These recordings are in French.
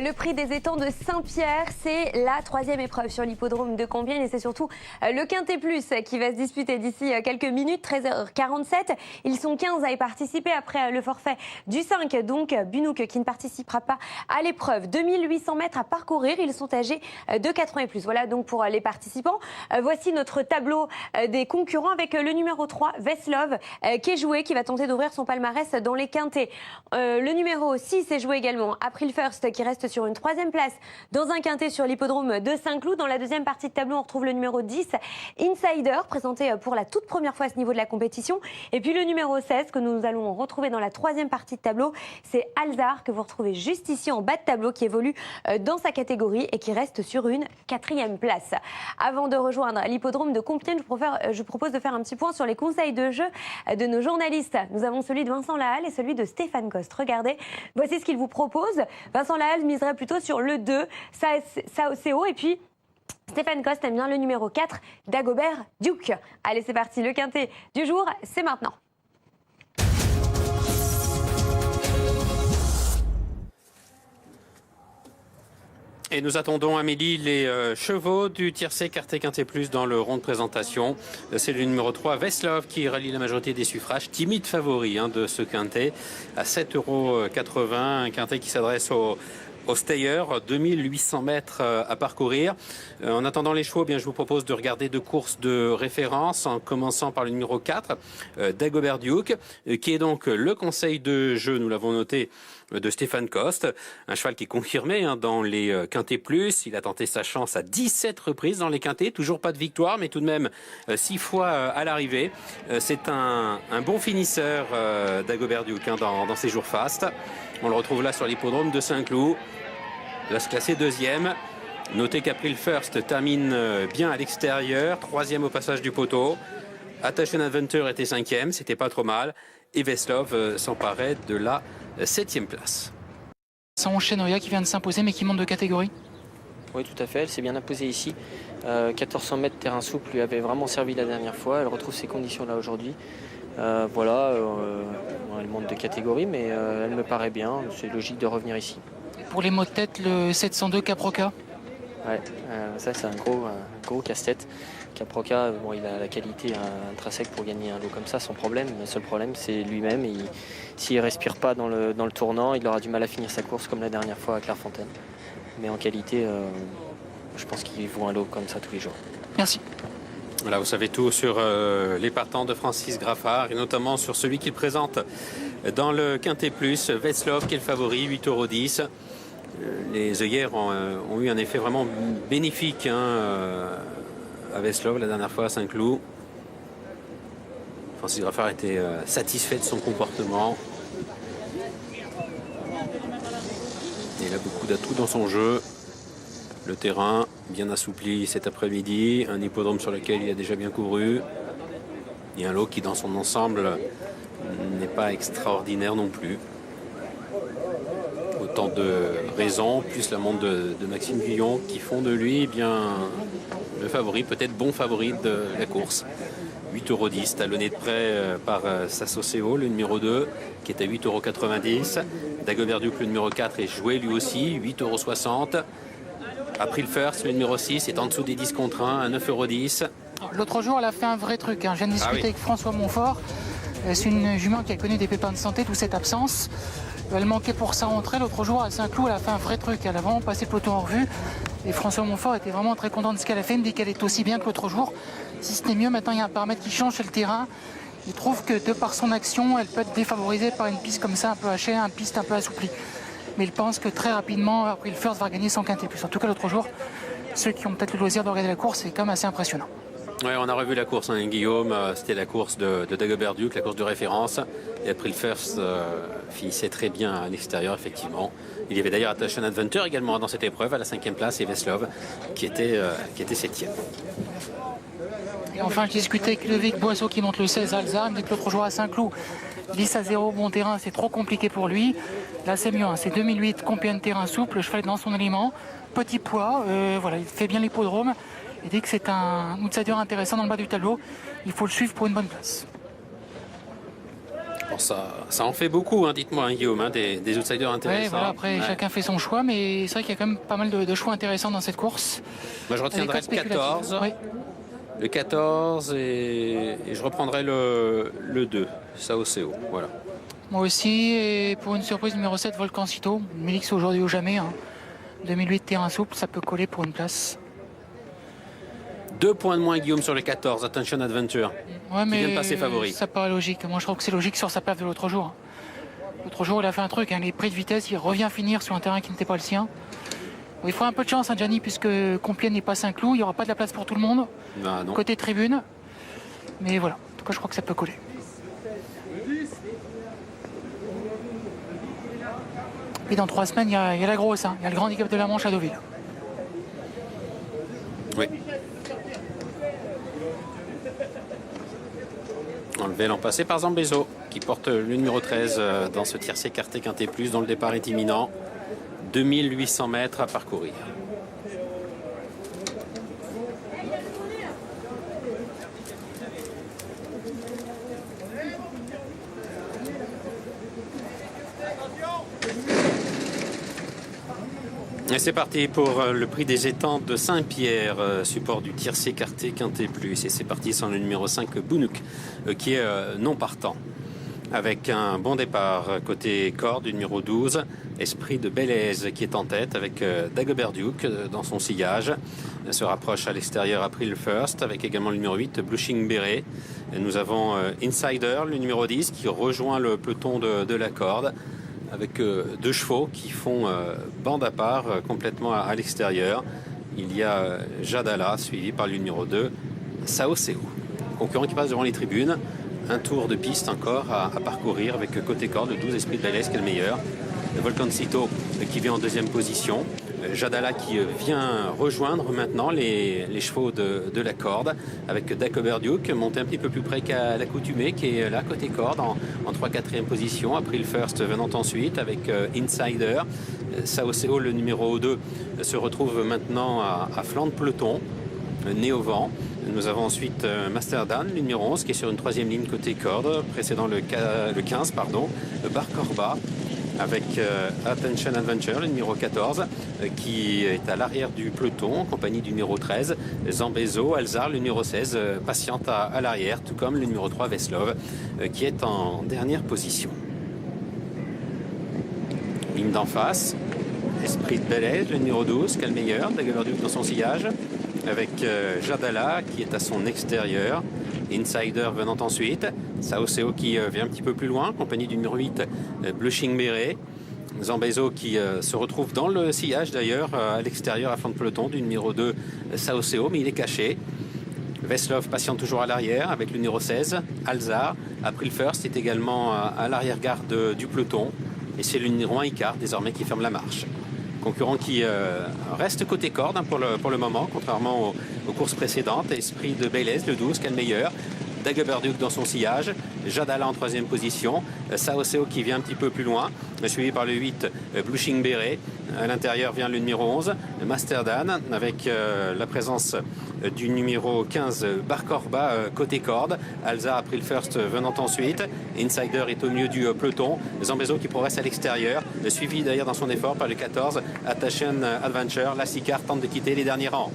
le prix des étangs de Saint-Pierre. C'est la 3e épreuve sur l'hippodrome de Compiègne et c'est surtout le Quintet Plus qui va se disputer d'ici quelques minutes, 13h47. Ils sont 15 à y participer après le forfait du 5, donc Bunouk qui ne participera pas à l'épreuve. 2800 mètres à parcourir, ils sont âgés de 4 ans et plus. Voilà donc pour les participants. Voici notre tableau des concurrents avec le numéro 3, Veslov, qui est joué, qui va tenter d'ouvrir son palmarès dans les quintets. Le numéro 6 est joué également, April First, qui reste sur une 3e place dans un quintet sur l'hippodrome de Saint-Cloud. Dans la deuxième partie de tableau, on retrouve le numéro 10, Insider, présenté pour la toute première fois à ce niveau de la compétition. Et puis le numéro 16, que nous allons retrouver dans la 3e partie de tableau, c'est Alzar, que vous retrouvez juste ici en bas de tableau, qui évolue dans sa catégorie et qui reste sur une 4e place. Avant de rejoindre l'hippodrome de Compiègne, je propose de faire un petit point sur les conseils de jeu de nos journalistes. Nous avons celui de Vincent Lahalle et celui de Stéphane Coste. Regardez, voici ce qu'il vous propose. Vincent Lahalle miserait plutôt sur le 2, c'est haut, et puis Stéphane Coste aime bien le numéro 4, Dagobert Duke. Allez, c'est parti, le quintet du jour, c'est maintenant. Et nous attendons, Amélie, les chevaux du tiercé quartet quintet plus dans le rond de présentation. C'est le numéro 3, Veslov, qui rallie la majorité des suffrages. Timide favori de ce quintet à 7,80 €. Un quintet qui s'adresse au stayer, 2800 mètres à parcourir. En attendant les chevaux, je vous propose de regarder 2 courses de référence, en commençant par le numéro 4, Dagobert Duke, qui est donc le conseil de jeu, nous l'avons noté, de Stéphane Coste. Un cheval qui est confirmé dans les quintets plus. Il a tenté sa chance à 17 reprises dans les quintets. Toujours pas de victoire, mais tout de même 6 fois à l'arrivée. C'est un bon finisseur, Dagobert Duke, dans ses jours fastes. On le retrouve là sur l'hippodrome de Saint-Cloud. Là, se classer 2e. Notez qu'April First termine bien à l'extérieur, 3e au passage du poteau. Attention Adventure était 5e, c'était pas trop mal. Et Veslov s'emparait de la 7e place. Sans Chenoya qui vient de s'imposer mais qui monte de catégorie. Oui, tout à fait, elle s'est bien imposée ici. 1400 mètres terrain souple lui avait vraiment servi la dernière fois. Elle retrouve ses conditions là aujourd'hui. Elle monte de catégorie, mais elle me paraît bien. C'est logique de revenir ici. Pour les mots de tête, le 702 Caproca. Ouais, ça c'est un gros casse-tête. Caproca, il a la qualité intrinsèque pour gagner un lot comme ça, sans problème. Le seul problème, c'est lui-même. S'il ne respire pas dans le tournant, il aura du mal à finir sa course comme la dernière fois à Clairefontaine. Mais en qualité, je pense qu'il vaut un lot comme ça tous les jours. Merci. Voilà, vous savez tout sur les partants de Francis Graffard et notamment sur celui qu'il présente dans le Quintet Plus, Veslov qui est le favori, 8,10 €. Les œillères ont eu un effet vraiment bénéfique à Veslov la dernière fois à Saint-Cloud. Francis Graffard était satisfait de son comportement. Il a beaucoup d'atouts dans son jeu. Le terrain bien assoupli cet après-midi, un hippodrome sur lequel il a déjà bien couru. Il y a un lot qui dans son ensemble n'est pas extraordinaire non plus. Autant de raisons, plus la montre de Maxime Guillon qui font de lui le favori, peut-être bon favori de la course. 8,10 €, talonné de près par Sassoceo, le numéro 2, qui est à 8,90 €. Dagobert Duke, le numéro 4, est joué lui aussi, 8,60 €. April First, le numéro 6, est en dessous des 10 contre 1, à 9,10 €. L'autre jour, elle a fait un vrai truc. Je viens de discuter avec François Montfort. C'est une jument qui a connu des pépins de santé, d'où cette absence. Elle manquait pour sa rentrée. L'autre jour, à Saint-Cloud, elle a fait un vrai truc. Elle a vraiment passé le peloton en revue. Et François Montfort était vraiment très content de ce qu'elle a fait. Il me dit qu'elle est aussi bien que l'autre jour. Si ce n'est mieux, maintenant, il y a un paramètre qui change, c'est le terrain. Il trouve que de par son action, elle peut être défavorisée par une piste comme ça, un peu hachée, une piste un peu assouplie. Mais il pense que très rapidement, April First va gagner son quintet plus. En tout cas, l'autre jour, ceux qui ont peut-être le loisir de regarder la course, c'est quand même assez impressionnant. Oui, on a revu la course, Guillaume. C'était la course de Dagobert Duke, la course de référence. Et April First finissait très bien à l'extérieur, effectivement. Il y avait d'ailleurs Attention Adventure également dans cette épreuve, à la 5e place, et Veslov, qui était 7e. Et enfin, je discutais avec Ludovic Boisseau qui monte le 16 Alzar. Il me dit que l'autre jour à Saint-Cloud, 10-0, bon terrain, c'est trop compliqué pour lui. Là, c'est mieux, c'est 2008, Compiègne terrain souple, le cheval est dans son élément. Petit poids, il fait bien l'hippodrome. Il dit que c'est un outsider intéressant dans le bas du tableau. Il faut le suivre pour une bonne place. Je pense que ça en fait beaucoup, hein, dites-moi, hein, Guillaume, hein, des outsiders intéressants. Ouais, voilà, après, chacun fait son choix, mais c'est vrai qu'il y a quand même pas mal de choix intéressants dans cette course. Moi, je retiendrai le 14. Oui. Le 14 et je reprendrai le 2, Sao-Seo. Voilà. Moi aussi, et pour une surprise numéro 7, Volcancito. Je me dis que c'est aujourd'hui ou jamais. 2008 terrain souple, ça peut coller pour une place. 2 points de moins, Guillaume, sur le 14, Attention Adventure. Ouais, mais vient de passer favori. Ça paraît logique. Moi, je trouve que c'est logique sur sa place de l'autre jour. L'autre jour, il a fait un truc, les prix de vitesse, il revient finir sur un terrain qui n'était pas le sien. Il faut un peu de chance, Gianni, puisque Compiègne n'est pas Saint-Cloud, il n'y aura pas de la place pour tout le monde. Non. Côté tribune. Mais voilà, en tout cas, je crois que ça peut coller. Et dans 3 semaines, il y a la grosse, il y a le Grand Handicap de la Manche à Deauville. Oui. Enlevé l'an passé par Zambezo, qui porte le numéro 13 dans ce tiercé écarté quinté plus, dont le départ est imminent. 2800 mètres à parcourir. Et c'est parti pour le prix des étangs de Saint-Pierre, support du tiercé écarté quinté plus. Et c'est parti sans le numéro 5, Bounouk, qui est non partant. Avec un bon départ côté corde du numéro 12, Esprit de Belaise qui est en tête avec Dagobert Duke dans son sillage. Se rapproche à l'extérieur April First avec également le numéro 8, Blushing Beret. Et nous avons Insider, le numéro 10, qui rejoint le peloton de la corde avec 2 chevaux qui font bande à part complètement à l'extérieur. Il y a Jadala suivi par le numéro 2, Sao-Seo. Concurrent qui passe devant les tribunes. Un tour de piste encore à parcourir avec côté corde, le 12 Esprit de Belaise qui est le meilleur. Le Volcancito qui vient en deuxième position. Jadala qui vient rejoindre maintenant les chevaux de la corde avec Dagobert Duke monté un petit peu plus près qu'à l'accoutumée qui est là côté corde en 3-4e position. April First venant ensuite avec Insider. Sao-Seo, le numéro 2, se retrouve maintenant à flanc de peloton, nez au vent. Nous avons ensuite Masterdan, le numéro 11, qui est sur une 3e ligne côté corde, précédant le 15, Bar Corba, avec Attention Adventure, le numéro 14, qui est à l'arrière du peloton, en compagnie du numéro 13, Zambezo, Alzar, le numéro 16, patiente à l'arrière, tout comme le numéro 3, Veslov, qui est en dernière position. Ligne d'en face, Esprit de Belaise, le numéro 12, qui est le meilleur, Dagobert Duke dans son sillage, avec Jadala qui est à son extérieur, Insider venant ensuite, Sao-Seo qui vient un petit peu plus loin, compagnie du numéro 8, Blushing Beret, Zambezo qui se retrouve dans le sillage d'ailleurs, à l'extérieur à flanc de peloton du numéro 2, Sao-Seo, mais il est caché. Veslov patiente toujours à l'arrière avec le numéro 16, Alzar. April First est également à l'arrière-garde du peloton, et c'est le numéro 1 Icar désormais qui ferme la marche. Concurrent qui reste côté corde pour le moment, contrairement aux courses précédentes. Esprit de Belaise, le 12, qui est le meilleur. Dagobert Duke dans son sillage. Jadala en 3e position. Sao-Seo qui vient un petit peu plus loin, suivi par le 8, Blushing Beret. À l'intérieur vient le numéro 11, Masterdan, avec la présence du numéro 15, Bar Corba, côté corde. Alza April First venant ensuite. Insider est au milieu du peloton. Zambezo qui progresse à l'extérieur, suivi d'ailleurs dans son effort par le 14, Attention Adventure. La Sicar tente de quitter les derniers rangs.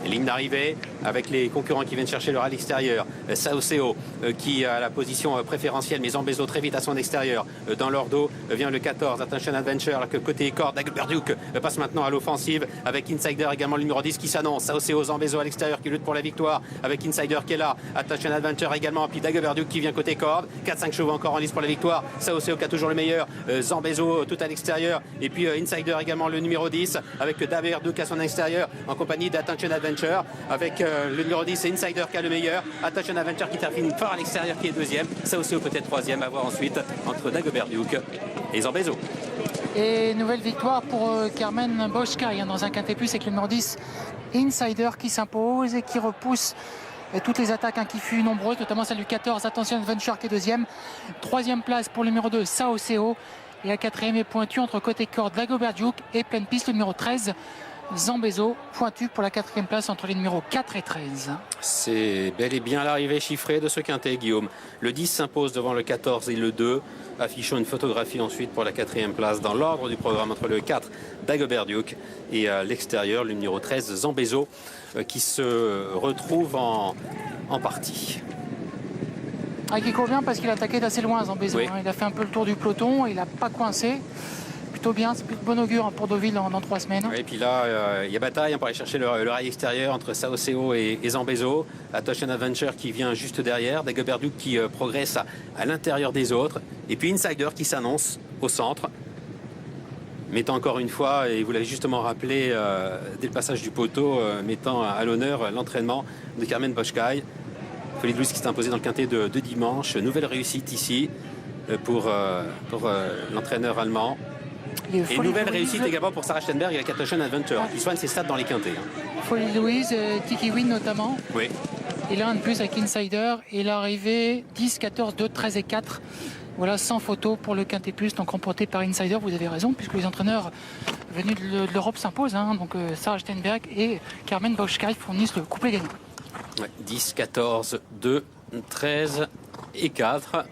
Ligne d'arrivée avec les concurrents qui viennent chercher leur à l'extérieur. Sao-Seo qui a la position préférentielle, mais Zambezo très vite à son extérieur. Dans leur dos vient le 14, Attention Adventure, que côté corde, Dagobert Duke passe maintenant à l'offensive avec Insider également le numéro 10 qui s'annonce. Sao-Seo, Zambezo à l'extérieur qui lutte pour la victoire avec Insider qui est là. Attention Adventure également, puis Dagobert Duke qui vient côté corde. 4-5 chevaux encore en lice pour la victoire. Sao-Seo qui a toujours le meilleur. Zambezo tout à l'extérieur. Et puis Insider également le numéro 10 avec Dagobert Duke à son extérieur en compagnie d'Attention Adventure. Avec le numéro 10, c'est Insider qui a le meilleur. Attention Adventure qui termine fort à l'extérieur qui est 2e. Sao-Seo peut-être 3e, à voir ensuite entre Dagobert Duke et Zambezo. Et nouvelle victoire pour Carmen Boschkai dans un quintet plus avec le numéro 10, Insider qui s'impose et qui repousse toutes les attaques qui furent nombreuses, notamment celle du 14, Attention Adventure qui est 2e. 3e place pour le numéro 2, Sao-Seo. Et à 4e et pointu entre côté corde, Dagobert Duke et pleine piste le numéro 13, Zambezo, pointu pour la 4e place entre les numéros 4 et 13. C'est bel et bien l'arrivée chiffrée de ce quintet, Guillaume. Le 10 s'impose devant le 14 et le 2, affichant une photographie ensuite pour la 4e place dans l'ordre du programme entre le 4, Dagobert Duke, et à l'extérieur, le numéro 13, Zambezo, qui se retrouve en partie. Ah, qui court bien parce qu'il a attaqué d'assez loin, Zambezo. Oui. Il a fait un peu le tour du peloton, il n'a pas coincé. Plutôt bien, c'est plutôt bon augure pour Deauville dans 3 semaines. Et puis là, il y a bataille pour aller chercher le rail extérieur entre Sao et Zambezo. Atochen Adventure qui vient juste derrière. Dagobert Duke qui progresse à l'intérieur des autres. Et puis Insider qui s'annonce au centre. Mettant encore une fois, et vous l'avez justement rappelé dès le passage du poteau, mettant à l'honneur l'entraînement de Carmen Boschkai. Folie de Louis qui s'est imposé dans le quintet de dimanche. Nouvelle réussite ici pour l'entraîneur allemand. Et nouvelle réussite également pour Sarah Stenberg et la Atochen Adventure, qui soigne ses stats dans les quintets. Folie Louise, Tiki Win notamment. Oui. Et là, un de plus avec Insider. Et l'arrivée 10, 14, 2, 13 et 4. Voilà, 100 photos pour le Quintet Plus, donc remporté par Insider. Vous avez raison, puisque les entraîneurs venus de l'Europe s'imposent. Donc Sarah Stenberg et Carmen Boschkai fournissent le couplet gagnant. Ouais, 10, 14, 2, 13 et 4.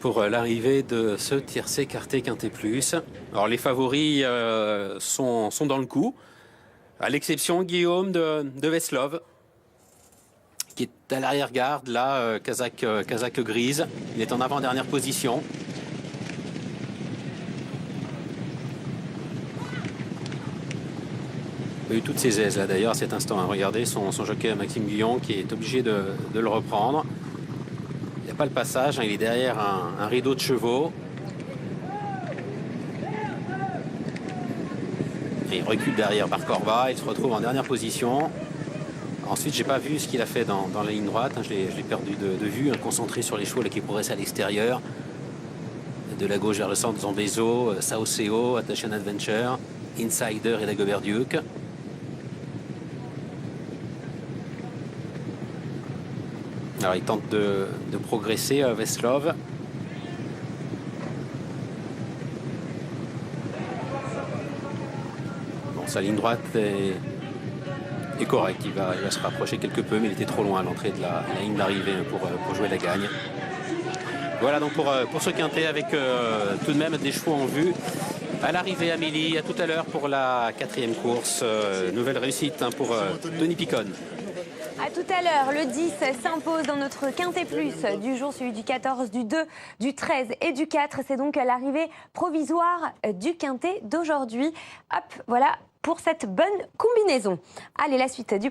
Pour l'arrivée de ce tiercé quartet Quintet Plus. Alors les favoris sont dans le coup, à l'exception, Guillaume, de Veslov, qui est à l'arrière-garde, là, Kazakh grise. Il est en avant-dernière position. Il a eu toutes ses aises là d'ailleurs à cet instant. Regardez son jockey Maxime Guyon qui est obligé de le reprendre. Il n'y a pas le passage, il est derrière un rideau de chevaux. Et il recule derrière Barkorva, il se retrouve en dernière position. Ensuite, j'ai pas vu ce qu'il a fait dans la ligne droite, je l'ai perdu de vue, concentré sur les chevaux là, qui progressent à l'extérieur. De la gauche vers le centre, Zambezo, Sao, Atochen Adventure, Insider et Dagobert Duke. Alors il tente de progresser, Veslov. Bon, sa ligne droite est correcte. Il va se rapprocher quelque peu, mais il était trop loin à l'entrée de la ligne d'arrivée pour jouer la gagne. Voilà donc pour ce quintet avec tout de même des chevaux en vue. À l'arrivée, Amélie, à tout à l'heure pour la 4e course. Nouvelle réussite pour Tony Picon. À tout à l'heure, le 10 s'impose dans notre Quintet Plus du jour, suivi du 14, du 2, du 13 et du 4. C'est donc l'arrivée provisoire du Quintet d'aujourd'hui. Hop, voilà pour cette bonne combinaison. Allez, la suite du